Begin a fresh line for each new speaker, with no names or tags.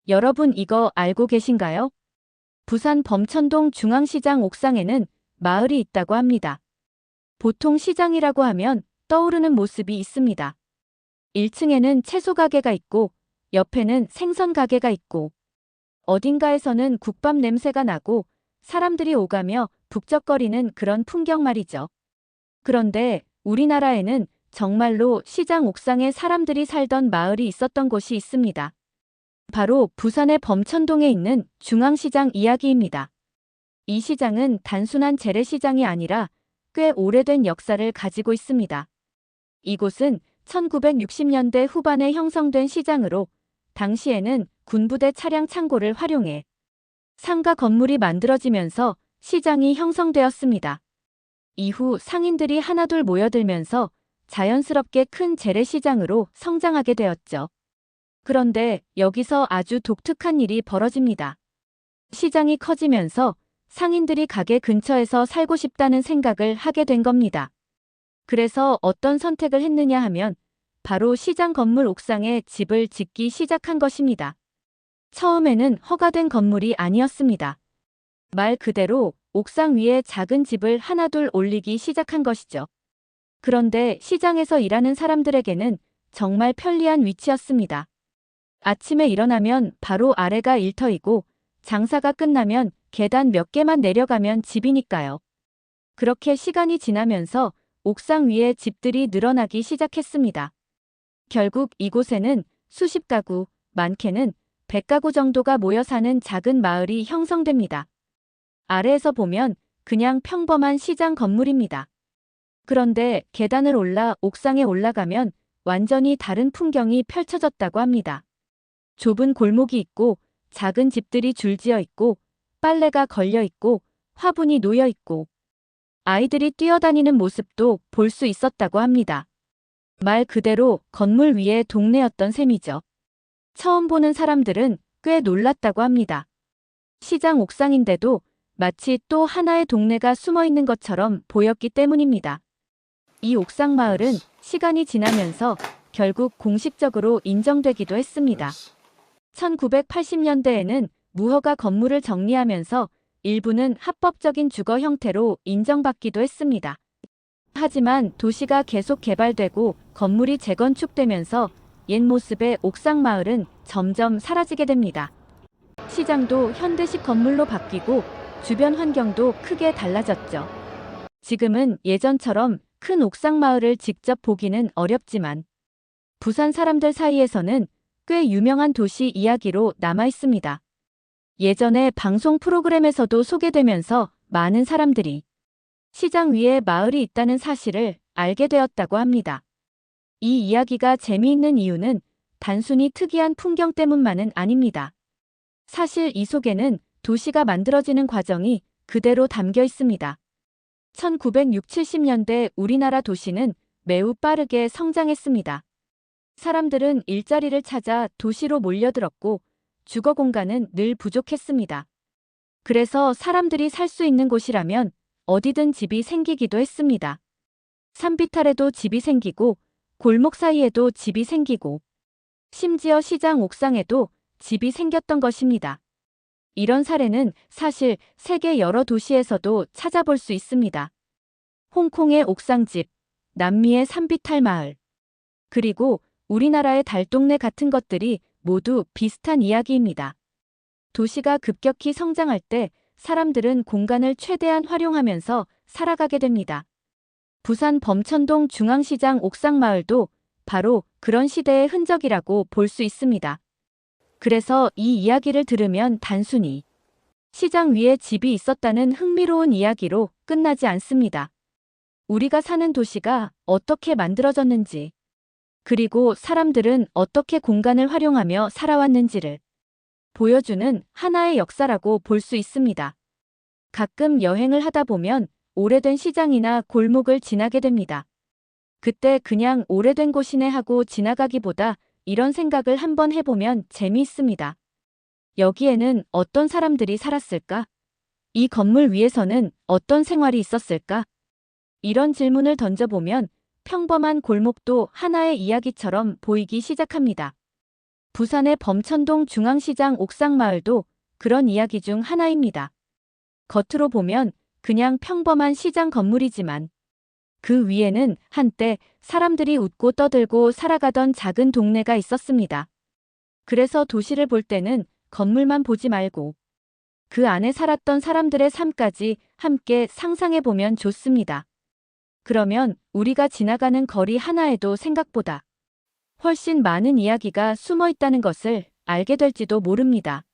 여러분 이거 알고 계신가요? 부산 범천동 중앙시장 옥상에는 마을이 있다고 합니다. 보통 시장이라고 하면 떠오르는 모습이 있습니다. 1층에는 채소 가게가 있고 옆에는 생선 가게가 있고 어딘가에서는 국밥 냄새가 나고 사람들이 오가며 북적거리는 그런 풍경 말이죠. 그런데 우리나라에는 정말로 시장 옥상에 사람들이 살던 마을이 있었던 곳이 있습니다. 바로 부산의 범천동에 있는 중앙시장 이야기입니다. 이 시장은 단순한 재래시장이 아니라 꽤 오래된 역사를 가지고 있습니다. 이곳은 1960년대 후반에 형성된 시장으로 당시에는 군부대 차량 창고를 활용해 상가 건물이 만들어지면서 시장이 형성되었습니다. 이후 상인들이 하나둘 모여들면서 자연스럽게 큰 재래시장으로 성장하게 되었죠. 그런데 여기서 아주 독특한 일이 벌어집니다. 시장이 커지면서 상인들이 가게 근처에서 살고 싶다는 생각을 하게 된 겁니다. 그래서 어떤 선택을 했느냐 하면 바로 시장 건물 옥상에 집을 짓기 시작한 것입니다. 처음에는 허가된 건물이 아니었습니다. 말 그대로 옥상 위에 작은 집을 하나둘 올리기 시작한 것이죠. 그런데 시장에서 일하는 사람들에게는 정말 편리한 위치였습니다. 아침에 일어나면 바로 아래가 일터이고 장사가 끝나면 계단 몇 개만 내려가면 집이니까요. 그렇게 시간이 지나면서 옥상 위에 집들이 늘어나기 시작했습니다. 결국 이곳에는 수십 가구, 많게는 100가구 정도가 모여 사는 작은 마을이 형성됩니다. 아래에서 보면 그냥 평범한 시장 건물입니다. 그런데 계단을 올라 옥상에 올라가면 완전히 다른 풍경이 펼쳐졌다고 합니다. 좁은 골목이 있고 작은 집들이 줄지어 있고 빨래가 걸려 있고 화분이 놓여 있고 아이들이 뛰어다니는 모습도 볼 수 있었다고 합니다. 말 그대로 건물 위의 동네였던 셈이죠. 처음 보는 사람들은 꽤 놀랐다고 합니다. 시장 옥상인데도 마치 또 하나의 동네가 숨어 있는 것처럼 보였기 때문입니다. 이 옥상 마을은 시간이 지나면서 결국 공식적으로 인정되기도 했습니다. 1980년대에는 무허가 건물을 정리하면서 일부는 합법적인 주거 형태로 인정받기도 했습니다. 하지만 도시가 계속 개발되고 건물이 재건축되면서 옛 모습의 옥상 마을은 점점 사라지게 됩니다. 시장도 현대식 건물로 바뀌고 주변 환경도 크게 달라졌죠. 지금은 예전처럼 큰 옥상 마을을 직접 보기는 어렵지만 부산 사람들 사이에서는 꽤 유명한 도시 이야기로 남아 있습니다. 예전에 방송 프로그램에서도 소개되면서 많은 사람들이 시장 위에 마을이 있다는 사실을 알게 되었다고 합니다. 이 이야기가 재미있는 이유는 단순히 특이한 풍경 때문만은 아닙니다. 사실 이 속에는 도시가 만들어지는 과정이 그대로 담겨 있습니다. 1960, 70년대 우리나라 도시는 매우 빠르게 성장했습니다. 사람들은 일자리를 찾아 도시로 몰려들었고 주거 공간은 늘 부족했습니다. 그래서 사람들이 살 수 있는 곳이라면 어디든 집이 생기기도 했습니다. 산비탈에도 집이 생기고 골목 사이에도 집이 생기고 심지어 시장 옥상에도 집이 생겼던 것입니다. 이런 사례는 사실 세계 여러 도시에서도 찾아볼 수 있습니다. 홍콩의 옥상집, 남미의 산비탈 마을, 그리고 우리나라의 달동네 같은 것들이 모두 비슷한 이야기입니다. 도시가 급격히 성장할 때 사람들은 공간을 최대한 활용하면서 살아가게 됩니다. 부산 범천동 중앙시장 옥상마을도 바로 그런 시대의 흔적이라고 볼 수 있습니다. 그래서 이 이야기를 들으면 단순히 시장 위에 집이 있었다는 흥미로운 이야기로 끝나지 않습니다. 우리가 사는 도시가 어떻게 만들어졌는지, 그리고 사람들은 어떻게 공간을 활용하며 살아왔는지를 보여주는 하나의 역사라고 볼 수 있습니다. 가끔 여행을 하다 보면 오래된 시장이나 골목을 지나게 됩니다. 그때 그냥 오래된 곳이네 하고 지나가기보다 이런 생각을 한번 해보면 재미있습니다. 여기에는 어떤 사람들이 살았을까? 이 건물 위에서는 어떤 생활이 있었을까? 이런 질문을 던져보면 평범한 골목도 하나의 이야기처럼 보이기 시작합니다. 부산의 범천동 중앙시장 옥상마을도 그런 이야기 중 하나입니다. 겉으로 보면 그냥 평범한 시장 건물이지만 그 위에는 한때 사람들이 웃고 떠들고 살아가던 작은 동네가 있었습니다. 그래서 도시를 볼 때는 건물만 보지 말고 그 안에 살았던 사람들의 삶까지 함께 상상해 보면 좋습니다. 그러면 우리가 지나가는 거리 하나에도 생각보다 훨씬 많은 이야기가 숨어 있다는 것을 알게 될지도 모릅니다.